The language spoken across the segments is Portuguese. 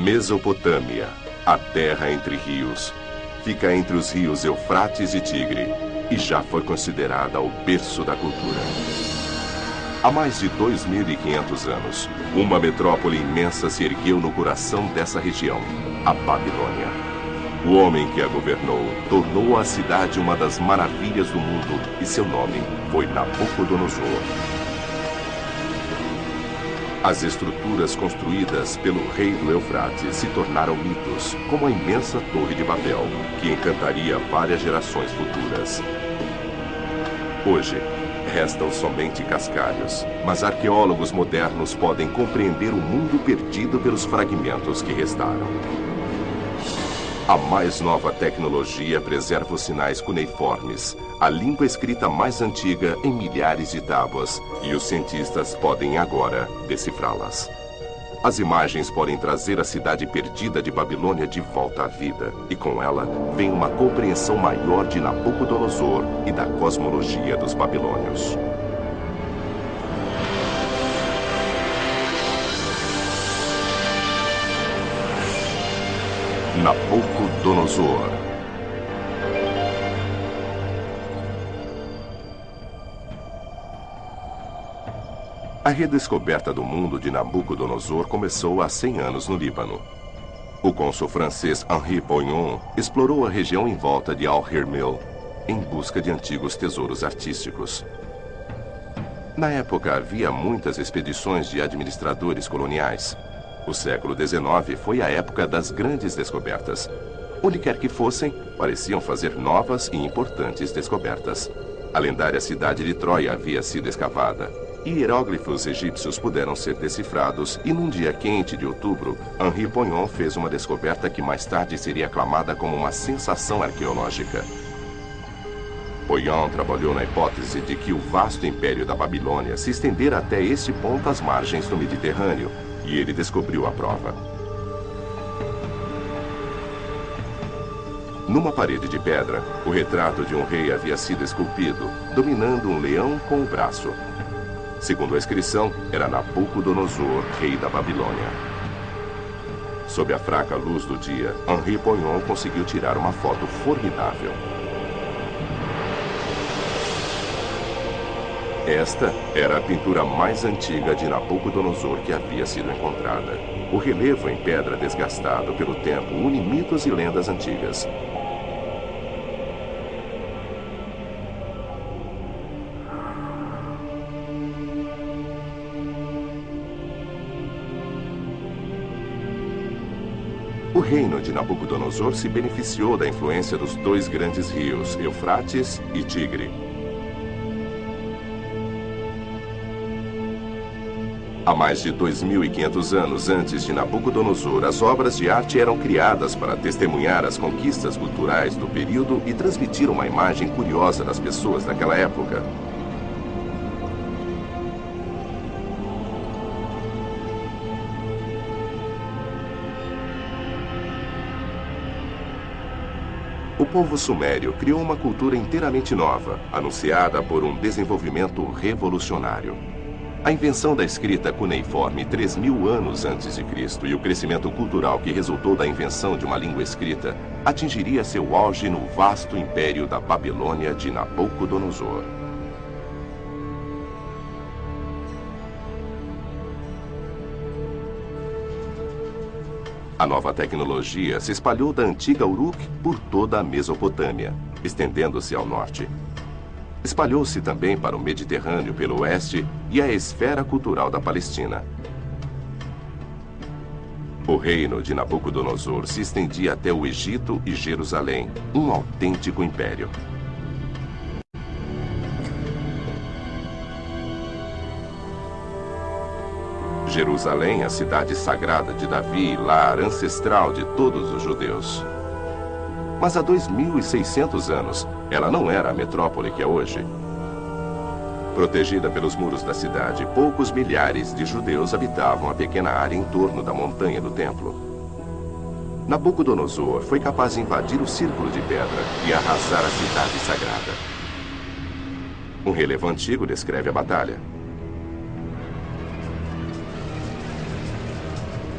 Mesopotâmia, a terra entre rios, fica entre os rios Eufrates e Tigre e já foi considerada o berço da cultura. Há mais de 2.500 anos, uma metrópole imensa se ergueu no coração dessa região, a Babilônia. O homem que a governou tornou a cidade uma das maravilhas do mundo e seu nome foi Nabucodonosor. As estruturas construídas pelo rei do Eufrates se tornaram mitos, como a imensa Torre de Babel, que encantaria várias gerações futuras. Hoje, restam somente cascalhos, mas arqueólogos modernos podem compreender o mundo perdido pelos fragmentos que restaram. A mais nova tecnologia preserva os sinais cuneiformes, a língua escrita mais antiga em milhares de tábuas, e os cientistas podem agora decifrá-las. As imagens podem trazer a cidade perdida de Babilônia de volta à vida, e com ela vem uma compreensão maior de Nabucodonosor e da cosmologia dos babilônios. Nabucodonosor. A redescoberta do mundo de Nabucodonosor começou há 100 anos no Líbano. O cônsul francês Henri Poignon explorou a região em volta de Al-Hermel em busca de antigos tesouros artísticos. Na época, havia muitas expedições de administradores coloniais. O século XIX foi a época das grandes descobertas. Onde quer que fossem, pareciam fazer novas e importantes descobertas. A lendária cidade de Troia havia sido escavada. E hieróglifos egípcios puderam ser decifrados, e num dia quente de outubro, Henri Poignon fez uma descoberta que mais tarde seria aclamada como uma sensação arqueológica. Poignon trabalhou na hipótese de que o vasto império da Babilônia se estendera até este ponto às margens do Mediterrâneo, e ele descobriu a prova. Numa parede de pedra, o retrato de um rei havia sido esculpido, dominando um leão com o braço. Segundo a inscrição, era Nabucodonosor, rei da Babilônia. Sob a fraca luz do dia, Henri Poignon conseguiu tirar uma foto formidável. Esta era a pintura mais antiga de Nabucodonosor que havia sido encontrada. O relevo em pedra desgastado pelo tempo une mitos e lendas antigas. O reino de Nabucodonosor se beneficiou da influência dos dois grandes rios, Eufrates e Tigre. Há mais de 2.500 anos antes de Nabucodonosor, as obras de arte eram criadas para testemunhar as conquistas culturais do período e transmitir uma imagem curiosa das pessoas daquela época. O povo sumério criou uma cultura inteiramente nova, anunciada por um desenvolvimento revolucionário. A invenção da escrita cuneiforme 3.000 anos antes de Cristo e o crescimento cultural que resultou da invenção de uma língua escrita atingiria seu auge no vasto império da Babilônia de Nabucodonosor. A nova tecnologia se espalhou da antiga Uruk por toda a Mesopotâmia, estendendo-se ao norte. Espalhou-se também para o Mediterrâneo pelo oeste e a esfera cultural da Palestina. O reino de Nabucodonosor se estendia até o Egito e Jerusalém, um autêntico império. Jerusalém, a cidade sagrada de Davi, lar ancestral de todos os judeus. Mas há 2.600 anos, ela não era a metrópole que é hoje. Protegida pelos muros da cidade, poucos milhares de judeus habitavam a pequena área em torno da montanha do templo. Nabucodonosor foi capaz de invadir o círculo de pedra e arrasar a cidade sagrada. Um relevo antigo descreve a batalha.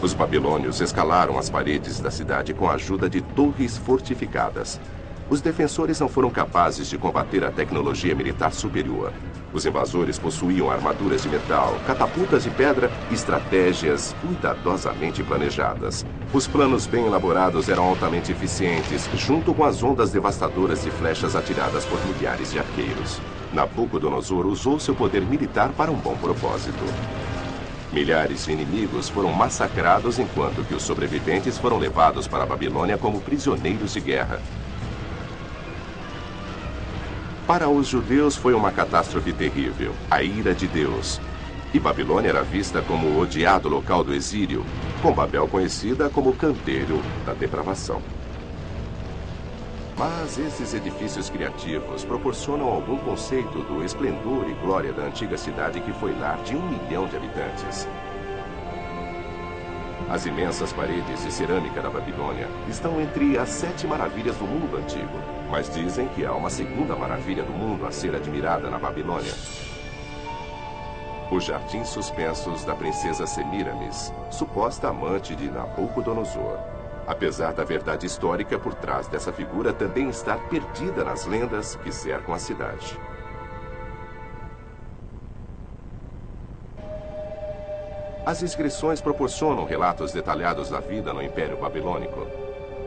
Os babilônios escalaram as paredes da cidade com a ajuda de torres fortificadas. Os defensores não foram capazes de combater a tecnologia militar superior. Os invasores possuíam armaduras de metal, catapultas de pedra e estratégias cuidadosamente planejadas. Os planos bem elaborados eram altamente eficientes, junto com as ondas devastadoras de flechas atiradas por milhares de arqueiros. Nabucodonosor usou seu poder militar para um bom propósito. Milhares de inimigos foram massacrados, enquanto que os sobreviventes foram levados para a Babilônia como prisioneiros de guerra. Para os judeus foi uma catástrofe terrível, a ira de Deus. E Babilônia era vista como o odiado local do exílio, com Babel conhecida como canteiro da depravação. Mas esses edifícios criativos proporcionam algum conceito do esplendor e glória da antiga cidade que foi lar de 1 milhão de habitantes. As imensas paredes de cerâmica da Babilônia estão entre as 7 maravilhas do mundo antigo, mas dizem que há uma segunda maravilha do mundo a ser admirada na Babilônia. Os jardins suspensos da princesa Semíramis, suposta amante de Nabucodonosor. Apesar da verdade histórica por trás dessa figura também estar perdida nas lendas que cercam a cidade. As inscrições proporcionam relatos detalhados da vida no Império Babilônico.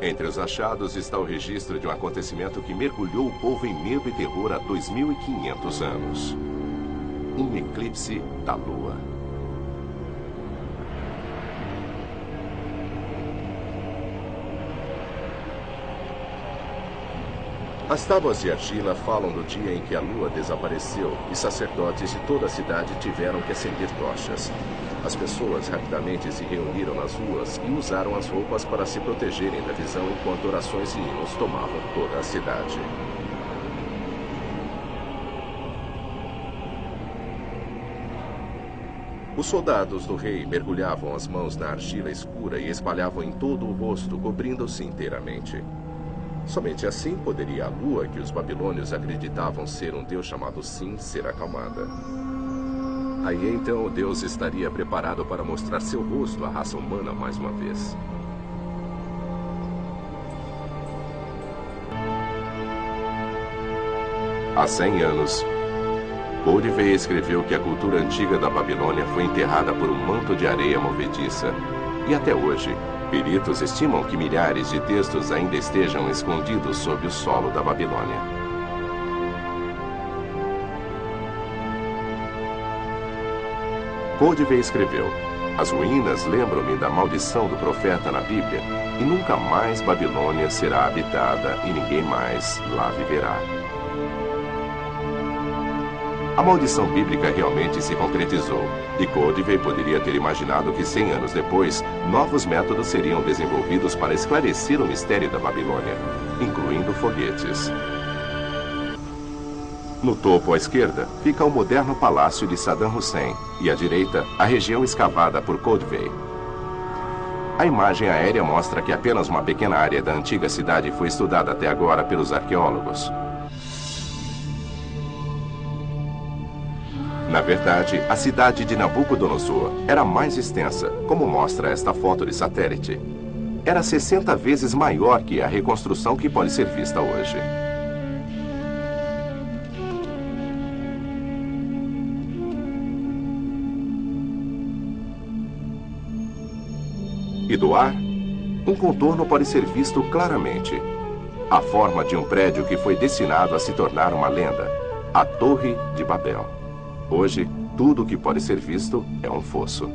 Entre os achados está o registro de um acontecimento que mergulhou o povo em medo e terror há 2.500 anos. Um eclipse da Lua. As tábuas de argila falam do dia em que a lua desapareceu e sacerdotes de toda a cidade tiveram que acender tochas. As pessoas rapidamente se reuniram nas ruas e usaram as roupas para se protegerem da visão enquanto orações e hinos tomavam toda a cidade. Os soldados do rei mergulhavam as mãos na argila escura e espalhavam em todo o rosto, cobrindo-se inteiramente. Somente assim poderia a lua, que os babilônios acreditavam ser um deus chamado Sim, ser acalmada. Aí então o Deus estaria preparado para mostrar seu rosto à raça humana mais uma vez. Há 100 anos, Codivay escreveu que a cultura antiga da Babilônia foi enterrada por um manto de areia movediça. E até hoje, peritos estimam que milhares de textos ainda estejam escondidos sob o solo da Babilônia. Codivay escreveu: as ruínas lembram-me da maldição do profeta na Bíblia, e nunca mais Babilônia será habitada e ninguém mais lá viverá. A maldição bíblica realmente se concretizou, e Codivay poderia ter imaginado que 100 anos depois, novos métodos seriam desenvolvidos para esclarecer o mistério da Babilônia, incluindo foguetes. No topo à esquerda fica o moderno palácio de Saddam Hussein e à direita a região escavada por Codivay. A imagem aérea mostra que apenas uma pequena área da antiga cidade foi estudada até agora pelos arqueólogos. Na verdade, a cidade de Nabucodonosor era mais extensa, como mostra esta foto de satélite. Era 60 vezes maior que a reconstrução que pode ser vista hoje. E do ar, um contorno pode ser visto claramente. A forma de um prédio que foi destinado a se tornar uma lenda, a Torre de Babel. Hoje, tudo o que pode ser visto é um fosso.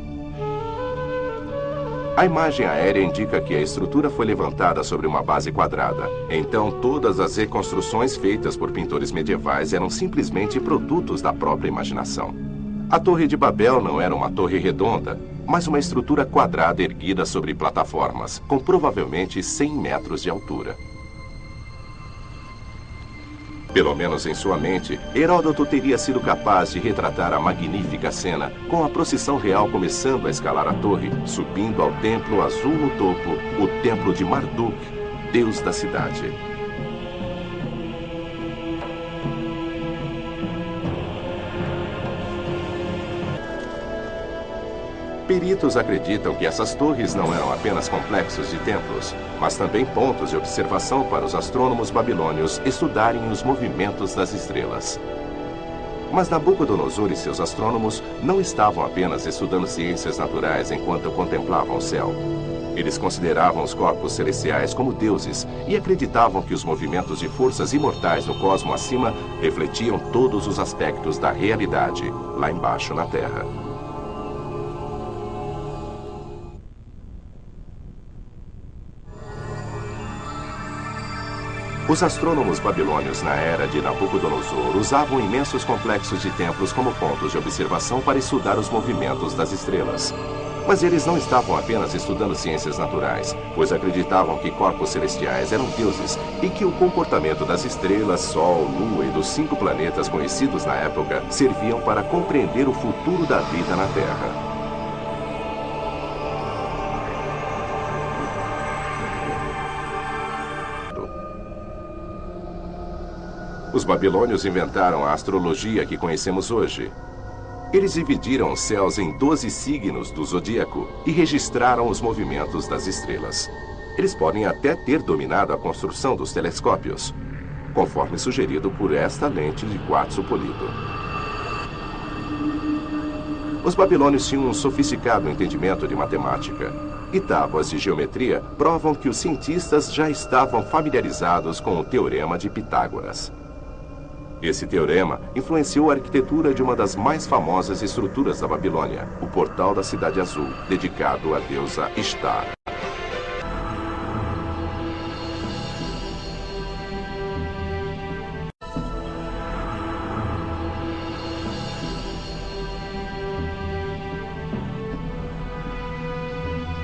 A imagem aérea indica que a estrutura foi levantada sobre uma base quadrada. Então, todas as reconstruções feitas por pintores medievais eram simplesmente produtos da própria imaginação. A Torre de Babel não era uma torre redonda, mas uma estrutura quadrada erguida sobre plataformas, com provavelmente 100 metros de altura. Pelo menos em sua mente, Heródoto teria sido capaz de retratar a magnífica cena, com a procissão real começando a escalar a torre, subindo ao templo azul no topo, o templo de Marduk, deus da cidade. Peritos acreditam que essas torres não eram apenas complexos de templos, mas também pontos de observação para os astrônomos babilônios estudarem os movimentos das estrelas. Mas Nabucodonosor e seus astrônomos não estavam apenas estudando ciências naturais enquanto contemplavam o céu. Eles consideravam os corpos celestiais como deuses e acreditavam que os movimentos de forças imortais no cosmo acima refletiam todos os aspectos da realidade, lá embaixo na Terra. Os astrônomos babilônios na era de Nabucodonosor usavam imensos complexos de templos como pontos de observação para estudar os movimentos das estrelas. Mas eles não estavam apenas estudando ciências naturais, pois acreditavam que corpos celestiais eram deuses e que o comportamento das estrelas, Sol, Lua e dos 5 planetas conhecidos na época serviam para compreender o futuro da vida na Terra. Os babilônios inventaram a astrologia que conhecemos hoje. Eles dividiram os céus em 12 signos do zodíaco e registraram os movimentos das estrelas. Eles podem até ter dominado a construção dos telescópios, conforme sugerido por esta lente de quartzo polido. Os babilônios tinham um sofisticado entendimento de matemática, e tábuas de geometria provam que os cientistas já estavam familiarizados com o Teorema de Pitágoras. Esse teorema influenciou a arquitetura de uma das mais famosas estruturas da Babilônia, o Portal da Cidade Azul, dedicado à deusa Ishtar.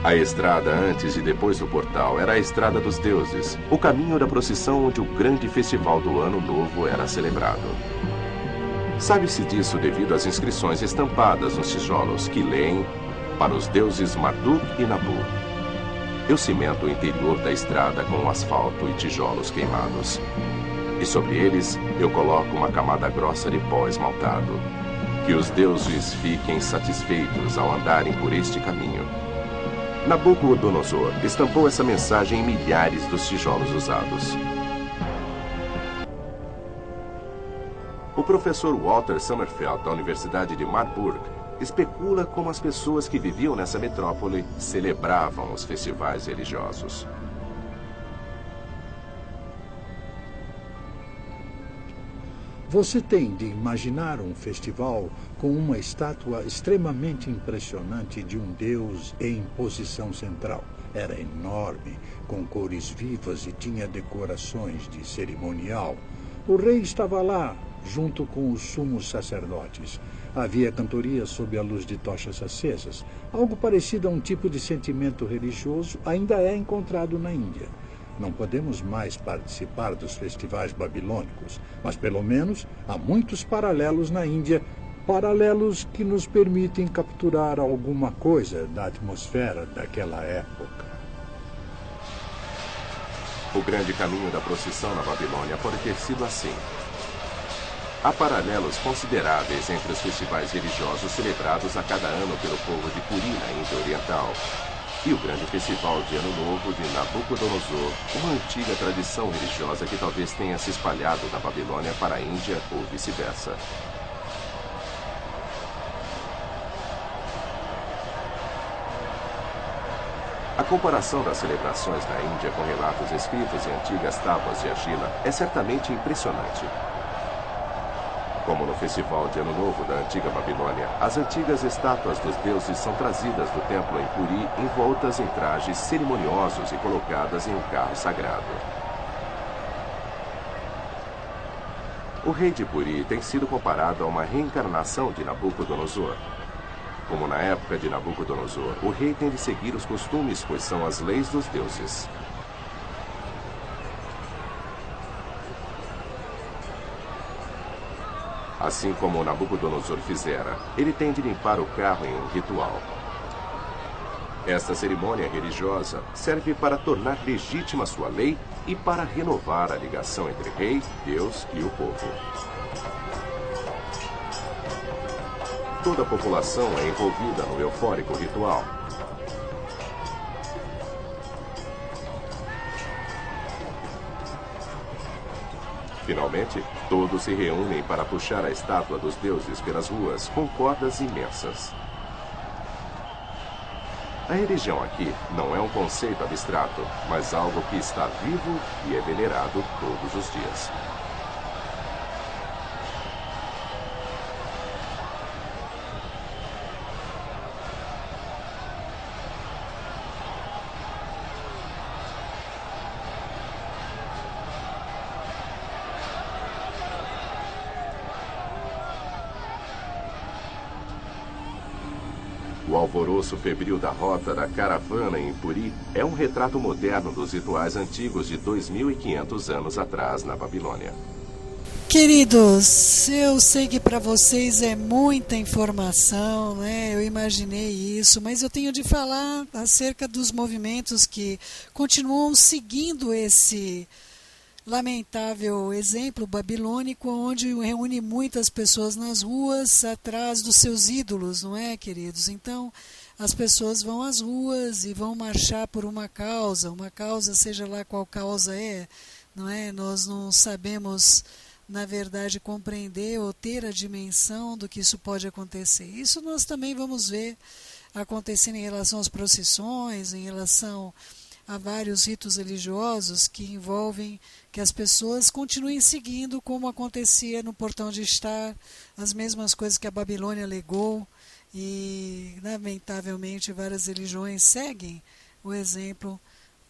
A estrada antes e depois do portal era a Estrada dos Deuses, o caminho da procissão onde o grande festival do Ano Novo era celebrado. Sabe-se disso devido às inscrições estampadas nos tijolos que leem para os deuses Marduk e Nabu. Eu cimento o interior da estrada com asfalto e tijolos queimados. E sobre eles eu coloco uma camada grossa de pó esmaltado. Que os deuses fiquem satisfeitos ao andarem por este caminho. Nabucodonosor estampou essa mensagem em milhares dos tijolos usados. O professor Walter Sommerfeld, da Universidade de Marburg, especula como as pessoas que viviam nessa metrópole celebravam os festivais religiosos. Você tem de imaginar um festival com uma estátua extremamente impressionante de um deus em posição central. Era enorme, com cores vivas e tinha decorações de cerimonial. O rei estava lá, junto com os sumos sacerdotes. Havia cantorias sob a luz de tochas acesas. Algo parecido a um tipo de sentimento religioso ainda é encontrado na Índia. Não podemos mais participar dos festivais babilônicos, mas pelo menos há muitos paralelos na Índia, paralelos que nos permitem capturar alguma coisa da atmosfera daquela época. O grande caminho da procissão na Babilônia pode ter sido assim. Há paralelos consideráveis entre os festivais religiosos celebrados a cada ano pelo povo de Puri, na Índia Oriental, e o grande festival de Ano Novo de Nabucodonosor, uma antiga tradição religiosa que talvez tenha se espalhado da Babilônia para a Índia ou vice-versa. A comparação das celebrações na Índia com relatos escritos em antigas tábuas de argila é certamente impressionante. Como no festival de Ano Novo da antiga Babilônia, as antigas estátuas dos deuses são trazidas do templo em Puri envoltas em trajes cerimoniosos e colocadas em um carro sagrado. O rei de Puri tem sido comparado a uma reencarnação de Nabucodonosor. Como na época de Nabucodonosor, o rei tem de seguir os costumes, pois são as leis dos deuses. Assim como Nabucodonosor fizera, ele tem de limpar o carro em um ritual. Esta cerimônia religiosa serve para tornar legítima sua lei e para renovar a ligação entre rei, Deus e o povo. Toda a população é envolvida no eufórico ritual. Finalmente, todos se reúnem para puxar a estátua dos deuses pelas ruas com cordas imensas. A religião aqui não é um conceito abstrato, mas algo que está vivo e é venerado todos os dias. O alvoroço febril da rota da caravana em Puri é um retrato moderno dos rituais antigos de 2.500 anos atrás na Babilônia. Queridos, eu sei que para vocês é muita informação, né? Eu imaginei isso, mas eu tenho de falar acerca dos movimentos que continuam seguindo esse lamentável exemplo babilônico, onde reúne muitas pessoas nas ruas atrás dos seus ídolos, não é, queridos? Então, as pessoas vão às ruas e vão marchar por uma causa seja lá qual causa é, não é? Nós não sabemos, na verdade, compreender ou ter a dimensão do que isso pode acontecer. Isso nós também vamos ver acontecendo em relação às procissões, em relação a vários ritos religiosos que envolvem que as pessoas continuem seguindo como acontecia no Portão de Estar, as mesmas coisas que a Babilônia legou, e lamentavelmente várias religiões seguem o exemplo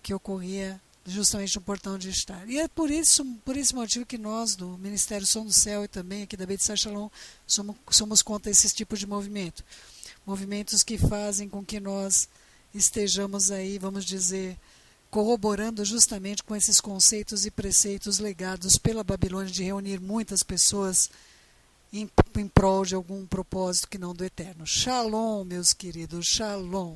que ocorria justamente no Portão de Estar. E é por esse motivo que nós do Ministério Som do Céu e também aqui da Beit Shalom somos contra esse tipo de movimento. Movimentos que fazem com que nós estejamos aí, vamos dizer, corroborando justamente com esses conceitos e preceitos legados pela Babilônia de reunir muitas pessoas em prol de algum propósito que não do eterno. Shalom, meus queridos, shalom.